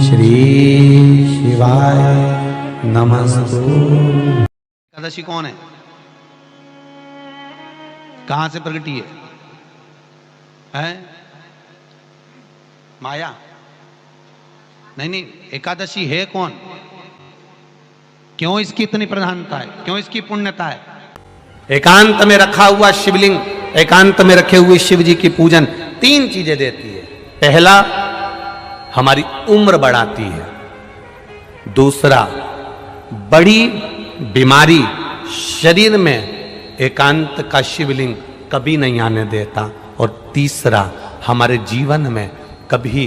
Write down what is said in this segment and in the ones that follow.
श्री शिवाय नमस्तु। एकादशी कौन है, कहां से प्रगटी है? माया? नहीं, एकादशी है कौन? क्यों इसकी इतनी प्रधानता है, क्यों इसकी पुण्यता है? एकांत में रखा हुआ शिवलिंग, एकांत में रखे हुए शिव जी की पूजन 3 चीजें देती है। पहला, हमारी उम्र बढ़ाती है। दूसरा, बड़ी बीमारी शरीर में एकांत का शिवलिंग कभी नहीं आने देता। और तीसरा, हमारे जीवन में कभी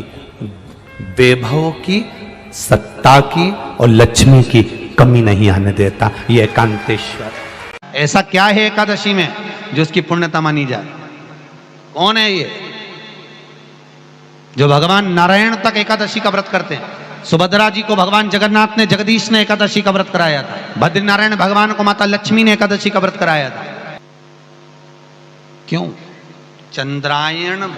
वैभव की, सत्ता की और लक्ष्मी की कमी नहीं आने देता। ये एकांतेश्वर। ऐसा क्या है एकादशी में जो उसकी पुण्यता मानी जाए? कौन है ये जो भगवान नारायण तक एकादशी का व्रत करते हैं? सुभद्रा जी को भगवान जगन्नाथ ने, जगदीश ने एकादशी का व्रत कराया था। बद्रीनारायण भगवान को माता लक्ष्मी ने एकादशी का व्रत कराया था। क्यों? चंद्रायण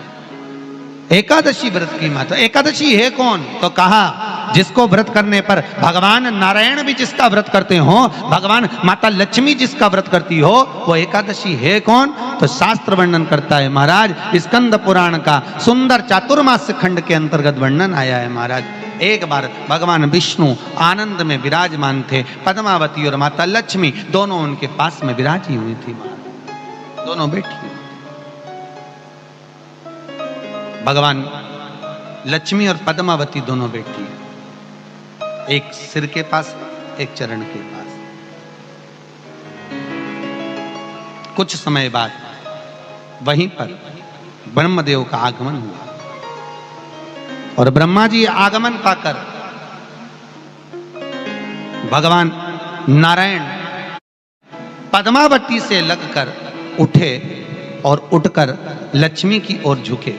एकादशी व्रत की माता। एकादशी है कौन? तो कहा जिसको व्रत करने पर भगवान नारायण भी जिसका व्रत करते हो, भगवान माता लक्ष्मी जिसका व्रत करती हो, वो एकादशी है कौन? तो शास्त्र वर्णन करता है महाराज। स्कंद पुराण का सुंदर चातुर्मास्य खंड के अंतर्गत वर्णन आया है महाराज। एक बार भगवान विष्णु आनंद में विराजमान थे। पद्मावती और माता लक्ष्मी दोनों उनके पास में विराजी हुई थी। दोनों बैठी। भगवान लक्ष्मी और पद्मावती दोनों बैठी, एक सिर के पास, एक चरण के पास। कुछ समय बाद वहीं पर ब्रह्मदेव का आगमन हुआ और ब्रह्मा जी आगमन पाकर भगवान नारायण पद्मावती से लगकर उठे और उठकर लक्ष्मी की ओर झुके।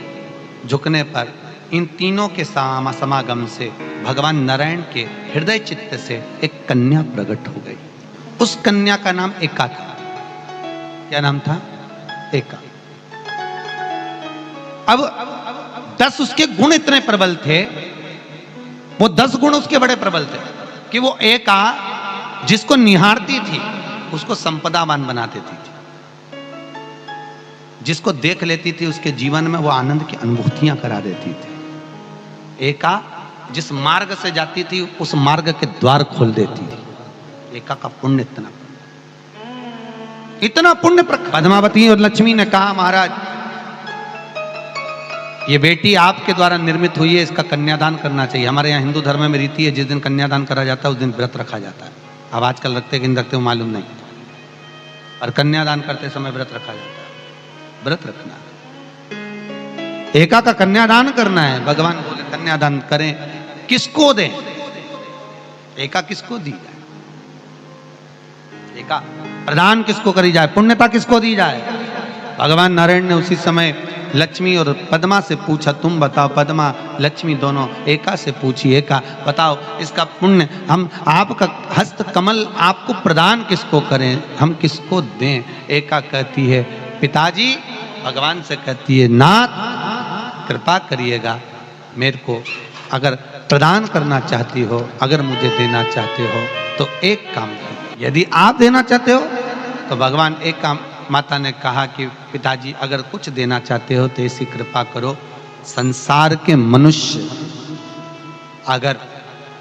झुकने पर इन तीनों के समागम से भगवान नारायण के हृदय चित्त से एक कन्या प्रकट हो गई। उस कन्या का नाम एका था। क्या नाम था? एका। अब 10 उसके गुण इतने प्रबल थे, वो 10 गुण उसके बड़े प्रबल थे कि वो एका जिसको निहारती थी उसको संपदावान बना देती थी। जिसको देख लेती थी उसके जीवन में वो आनंद की अनुभूतियां करा देती थी। एका जिस मार्ग से जाती थी उस मार्ग के द्वार खोल देती थी। एका का पुण्य इतना पुण्य। पद्मावती और लक्ष्मी ने कहा महाराज ये बेटी आपके द्वारा निर्मित हुई है, इसका कन्यादान करना चाहिए। हमारे यहाँ हिंदू धर्म में रीति है, जिस दिन कन्यादान करा जाता है उस दिन व्रत रखा जाता है। अब आजकल रखते कि नहीं रखते हो मालूम नहीं, और कन्यादान करते समय व्रत रखा जाता है। व्रत रखना, एका का कन्यादान करना है। भगवान बोले कन्यादान करें, किसको दें? एका किसको दी जाए? एका प्रदान किसको करी जाए? पुण्यता किसको दी जाए? भगवान नारायण ने उसी समय लक्ष्मी और पद्मा से पूछा, तुम बताओ। पद्मा लक्ष्मी दोनों एका से पूछी, एका बताओ इसका पुण्य हम आपका हस्त कमल आपको प्रदान किसको करें, हम किसको दें? एका कहती है पिताजी, भगवान से कहती है नाथ कृपा करिएगा, मेरे को अगर प्रदान करना चाहती हो, अगर मुझे देना चाहते हो तो एक काम करो। यदि आप देना चाहते हो तो भगवान एक काम, माता ने कहा कि पिताजी अगर कुछ देना चाहते हो तो ऐसी कृपा करो, संसार के मनुष्य अगर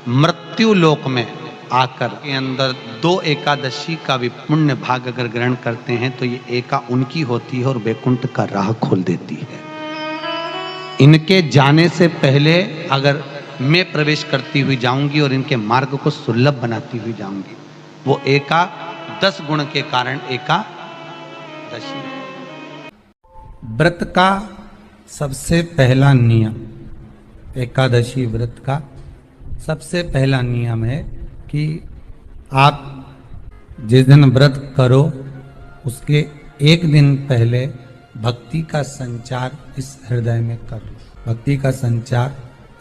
मृत्यु लोक में आकर के अंदर 2 एकादशी का भी पुण्य भाग अगर ग्रहण करते हैं तो ये एका उनकी होती है और वैकुंठ का राह खोल देती है। इनके जाने से पहले अगर मैं प्रवेश करती हुई जाऊंगी और इनके मार्ग को सुलभ बनाती हुई जाऊंगी। वो एका 10 गुण के कारण एकादशी। व्रत का सबसे पहला नियम, एकादशी व्रत का सबसे पहला नियम है कि आप जिस दिन व्रत करो उसके एक दिन पहले भक्ति का संचार इस हृदय में कर लो। भक्ति का संचार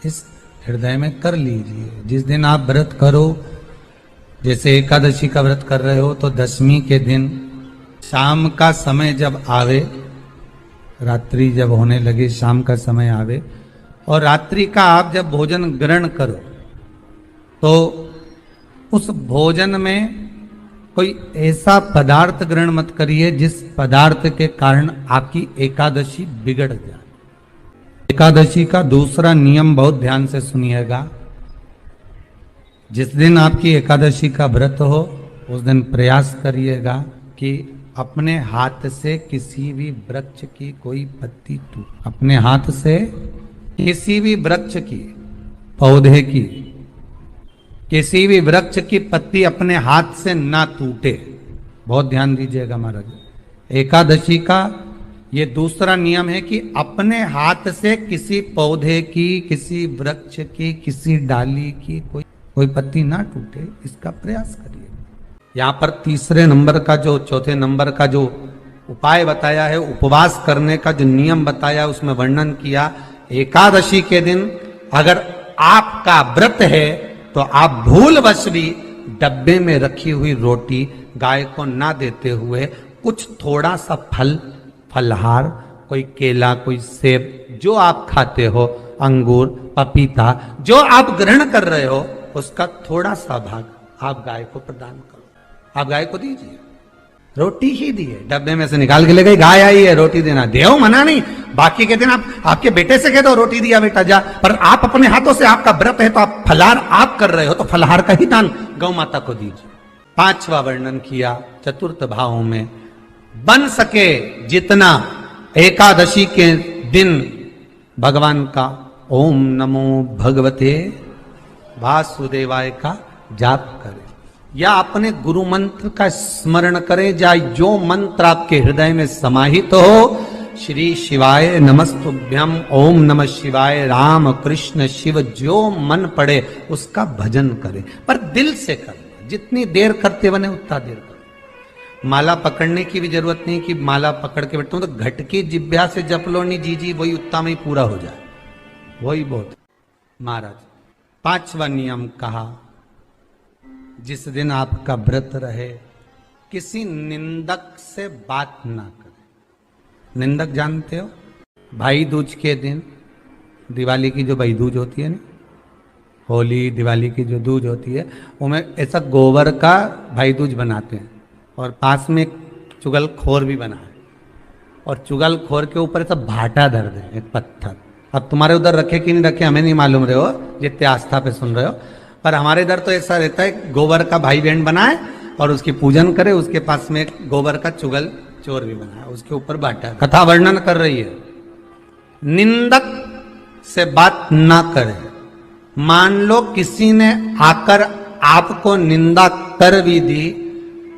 इस हृदय में कर लीजिए। जिस दिन आप व्रत करो, जैसे एकादशी का व्रत कर रहे हो तो दशमी के दिन शाम का समय जब आवे, रात्रि जब होने लगे, शाम का समय आवे और रात्रि का आप जब भोजन ग्रहण करो तो उस भोजन में कोई ऐसा पदार्थ ग्रहण मत करिए जिस पदार्थ के कारण आपकी एकादशी बिगड़ जाए। एकादशी का दूसरा नियम बहुत ध्यान से सुनिएगा। जिस दिन आपकी एकादशी का व्रत हो उस दिन प्रयास करिएगा कि अपने हाथ से किसी भी वृक्ष की कोई पत्ती टूट, अपने हाथ से किसी भी वृक्ष की, पौधे की, किसी भी वृक्ष की पत्ती अपने हाथ से ना टूटे। बहुत ध्यान दीजिएगा महाराज। एकादशी का ये दूसरा नियम है कि अपने हाथ से किसी पौधे की, किसी वृक्ष की, किसी डाली की कोई पत्ती ना टूटे, इसका प्रयास करिए। यहाँ पर तीसरे नंबर का जो, चौथे नंबर का जो उपाय बताया है, उपवास करने का जो नियम बताया, उसमें वर्णन किया एकादशी के दिन अगर आपका व्रत है तो आप भूलवश भी डब्बे में रखी हुई रोटी गाय को ना देते हुए कुछ थोड़ा सा फल, फलहार, कोई केला, कोई सेब, जो आप खाते हो, अंगूर, पपीता, जो आप ग्रहण कर रहे हो, उसका थोड़ा सा भाग आप गाय को प्रदान करो। आप गाय को दीजिए। रोटी ही दी है, डब्बे में से निकाल के ले गई, गाय आई है, रोटी देना, देव मना नहीं। बाकी के दिन आप आपके बेटे से कह दो रोटी दिया बेटा जा, पर आप अपने हाथों से, आपका व्रत है तो आप फलहार आप कर रहे हो तो फलहार का ही दान गौ माता को दीजिए। पांचवा वर्णन किया चतुर्थ भावों में, बन सके जितना एकादशी के दिन भगवान का ओम नमो भगवते वासुदेवाय का जाप करे या अपने गुरु मंत्र का स्मरण करे, या जो मंत्र आपके हृदय में समाहित हो, श्री शिवाय नमस्तुभ्यम, ओम नमः शिवाय, राम कृष्ण शिव, जो मन पड़े उसका भजन करे, पर दिल से करे। जितनी देर करते बने उतना देर करो। माला पकड़ने की भी जरूरत नहीं कि माला पकड़ के बैठता हूं तो घटकी जिब्या से जप लो नहीं, जी वही उतना में ही पूरा हो जाए, वही बहुत। महाराज पांचवा नियम कहा, जिस दिन आपका व्रत रहे किसी निंदक से बात ना करें। निंदक जानते हो, भाई दूज के दिन, दिवाली की जो भाई दूज होती है ना, होली दिवाली की जो दूज होती है, उनमें ऐसा गोबर का भाई दूज बनाते हैं और पास में एक चुगलखोर भी बना है, और चुगलखोर के ऊपर ऐसा भाटा धर दे, एक पत्थर। अब तुम्हारे उधर रखे कि नहीं रखे हमें नहीं मालूम रहे हो, जितने आस्था पे सुन रहे हो, पर हमारे इधर तो ऐसा रहता है, गोबर का भाई बहन बनाए और उसकी पूजन करे, उसके पास में एक गोबर का चुगल चोर भी बनाए, उसके ऊपर बांटा। कथा वर्णन कर रही है, निंदक से बात ना करे। मान लो किसी ने आकर आपको निंदा कर भी दी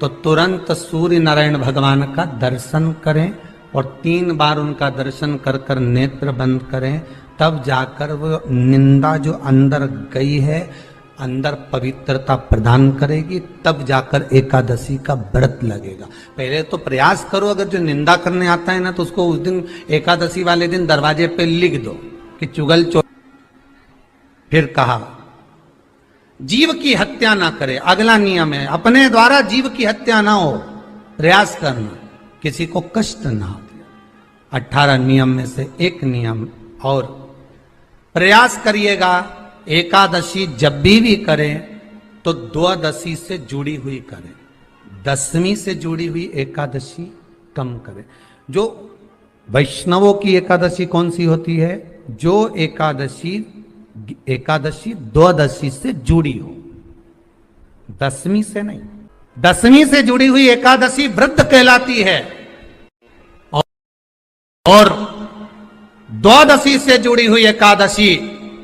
तो तुरंत सूर्य नारायण भगवान का दर्शन करें और 3 बार उनका दर्शन कर कर नेत्र बंद करें, तब जाकर वो निंदा जो अंदर गई है, अंदर पवित्रता प्रदान करेगी, तब जाकर एकादशी का व्रत लगेगा। पहले तो प्रयास करो, अगर जो निंदा करने आता है ना तो उसको उस दिन एकादशी वाले दिन दरवाजे पे लिख दो कि चुगल चोर। फिर कहा जीव की हत्या ना करे। अगला नियम है, अपने द्वारा जीव की हत्या ना हो, प्रयास करना, किसी को कष्ट ना हो। 18 नियम में से एक नियम और, प्रयास करिएगा एकादशी जब भी करें तो द्वादशी से जुड़ी हुई करें, दशमी से जुड़ी हुई एकादशी कम करें। जो वैष्णवों की एकादशी कौन सी होती है? जो एकादशी द्वादशी से जुड़ी हो, दशमी से नहीं। दशमी से जुड़ी हुई एकादशी व्रत कहलाती है और द्वादशी से जुड़ी हुई एकादशी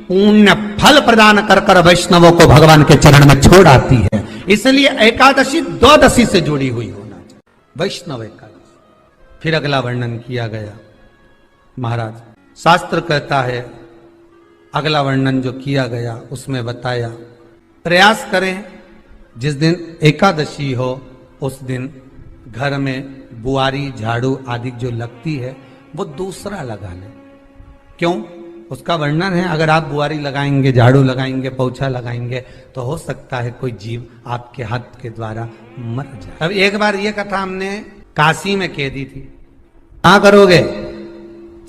पुण्य फल प्रदान कर कर वैष्णवों को भगवान के चरण में छोड़ आती है। इसलिए एकादशी द्वादशी से जुड़ी हुई होना चाहिए, वैष्णव एकादशी। फिर अगला वर्णन किया गया महाराज, शास्त्र कहता है, अगला वर्णन जो किया गया उसमें बताया, प्रयास करें जिस दिन एकादशी हो उस दिन घर में बुआरी झाड़ू आदि जो लगती है वो दूसरा लगा लें। क्यों? उसका वर्णन है, अगर आप बुआरी लगाएंगे, झाड़ू लगाएंगे, पोछा लगाएंगे तो हो सकता है कोई जीव आपके हाथ के द्वारा मर जाए। अब एक बार ये कथा हमने काशी में कह दी थी। क्या करोगे?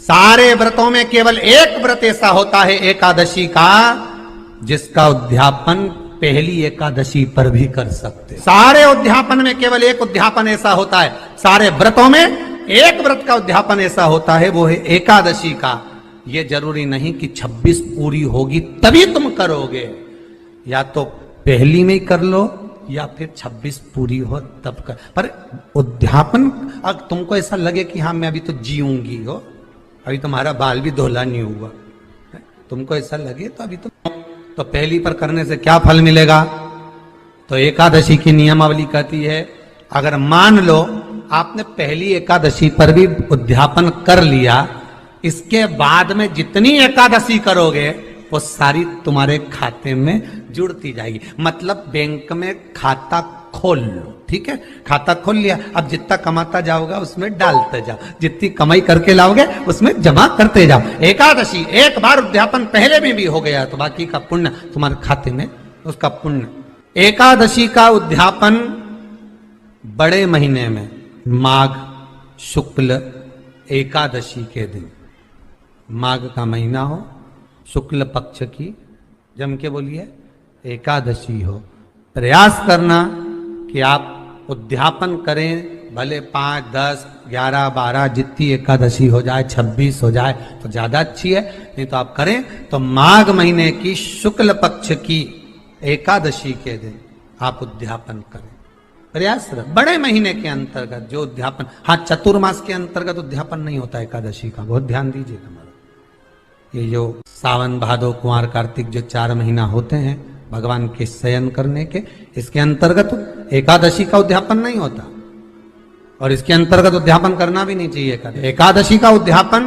सारे व्रतों में केवल एक व्रत ऐसा होता है एकादशी का जिसका उद्यापन पहली एकादशी पर भी कर सकते। सारे उद्यापन में केवल एक उद्यापन ऐसा होता है, सारे व्रतों में एक व्रत का उद्यापन ऐसा होता है, वो है एकादशी का। ये जरूरी नहीं कि 26 पूरी होगी तभी तुम करोगे, या तो पहली में ही कर लो या फिर 26 पूरी हो तब कर। पर उद्यापन अगर तुमको ऐसा लगे कि हाँ मैं अभी तो जीऊंगी हो, अभी तुम्हारा बाल भी धोला नहीं हुआ, तुमको ऐसा लगे तो अभी तो पहली पर करने से क्या फल मिलेगा? तो एकादशी की नियमावली कहती है, अगर मान लो आपने पहली एकादशी पर भी उद्यापन कर लिया, इसके बाद में जितनी एकादशी करोगे वो सारी तुम्हारे खाते में जुड़ती जाएगी। मतलब बैंक में खाता खोल लो, ठीक है, खाता खोल लिया, अब जितना कमाता जाओगा उसमें डालते जाओ, जितनी कमाई करके लाओगे उसमें जमा करते जाओ। एकादशी एक बार उद्यापन पहले में भी हो गया तो बाकी का पुण्य तुम्हारे खाते में, उसका पुण्य। एकादशी का उद्यापन बड़े महीने में माघ शुक्ल एकादशी के दिन, माघ का महीना हो, शुक्ल पक्ष की, जम के बोलिए एकादशी हो, प्रयास करना कि आप उद्यापन करें, भले 5, 10, 11, 12 जितनी एकादशी हो जाए, 26 हो जाए तो ज्यादा अच्छी है, नहीं तो आप करें तो माघ महीने की शुक्ल पक्ष की एकादशी के दिन आप उद्यापन करें। प्रयास करें बड़े महीने के अंतर्गत जो उद्यापन, हाँ चतुर्मास के अंतर्गत उद्यापन नहीं होता एकादशी का, बहुत ध्यान दीजिए हमारा। ये जो सावन भादो कुंवर कार्तिक जो 4 महीना होते हैं भगवान के शयन करने के, इसके अंतर्गत एकादशी का उद्यापन नहीं होता और इसके अंतर्गत उद्यापन करना भी नहीं चाहिए। एकादशी का उद्यापन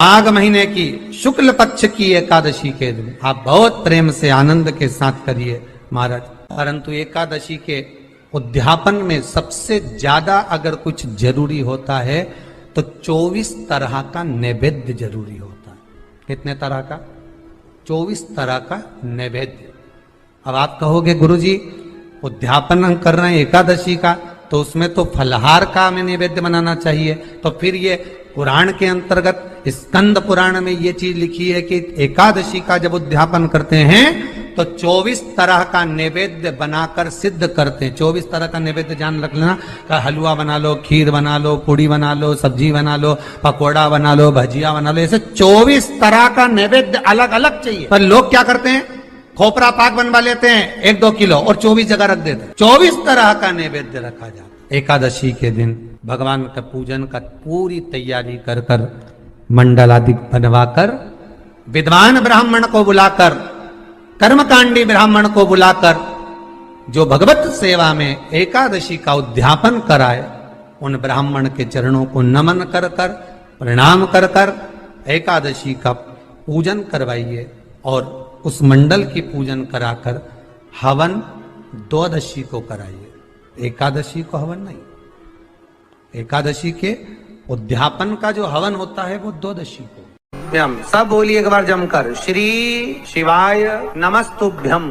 माघ महीने की शुक्ल पक्ष की एकादशी के दिन आप बहुत प्रेम से आनंद के साथ करिए महाराज। परंतु एकादशी के उद्यापन में सबसे ज्यादा अगर कुछ जरूरी होता है तो 24 तरह का नैवेद्य जरूरी होता है। कितने तरह का? 24 तरह का नैवेद्य। अब आप कहोगे गुरुजी उद्यापन हम कर रहे हैं एकादशी का, तो उसमें तो फलहार का हमें नैवेद्य बनाना चाहिए। तो फिर ये पुराण के अंतर्गत स्कंद पुराण में ये चीज लिखी है कि एकादशी का जब उद्यापन करते हैं तो 24 तरह का नैवेद्य बनाकर सिद्ध करते हैं। 24 तरह का नैवेद्य जान रख लेना, का हलवा बना लो, खीर बना लो, पूड़ी बना लो, सब्जी बना लो, पकोड़ा बना लो, भजिया बना लो, ऐसे 24 तरह का नैवेद्य अलग अलग चाहिए। पर लोग क्या करते हैं, खोपरा पाक बनवा लेते हैं 1-2 किलो और 24 जगह रख देते हैं। 24 तरह का नैवेद्य रखा जाता है। एकादशी के दिन भगवान का पूजन का पूरी तैयारी कर कर, मंडल आदि बनवाकर, विद्वान ब्राह्मण को बुलाकर, कर्मकांडी ब्राह्मण को बुलाकर जो भगवत सेवा में एकादशी का उद्यापन कराए, उन ब्राह्मण के चरणों को नमन कर कर, प्रणाम कर कर एकादशी का पूजन करवाइए और उस मंडल की पूजन कराकर हवन द्वादशी को कराइए। एकादशी को हवन नहीं, एकादशी के उद्यापन का जो हवन होता है वो द्वादशी को। सब बोलिए एक बार जमकर, श्री शिवाय नमस्तुभ्यम।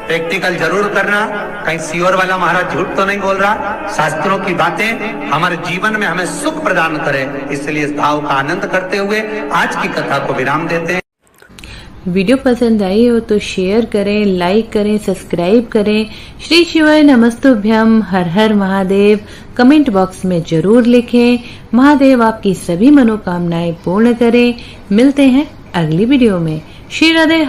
प्रैक्टिकल जरूर करना, कहीं सियोर वाला महाराज झूठ तो नहीं बोल रहा। शास्त्रों की बातें हमारे जीवन में हमें सुख प्रदान करे, इसलिए इस भाव का आनंद करते हुए आज की कथा को विराम देते हैं। वीडियो पसंद आई हो तो शेयर करें, लाइक करें, सब्सक्राइब करें। श्री शिवाय नमस्तुभ्यम, हर हर महादेव कमेंट बॉक्स में जरूर लिखें। महादेव आपकी सभी मनोकामनाएं पूर्ण करें। मिलते हैं अगली वीडियो में। श्री राधे।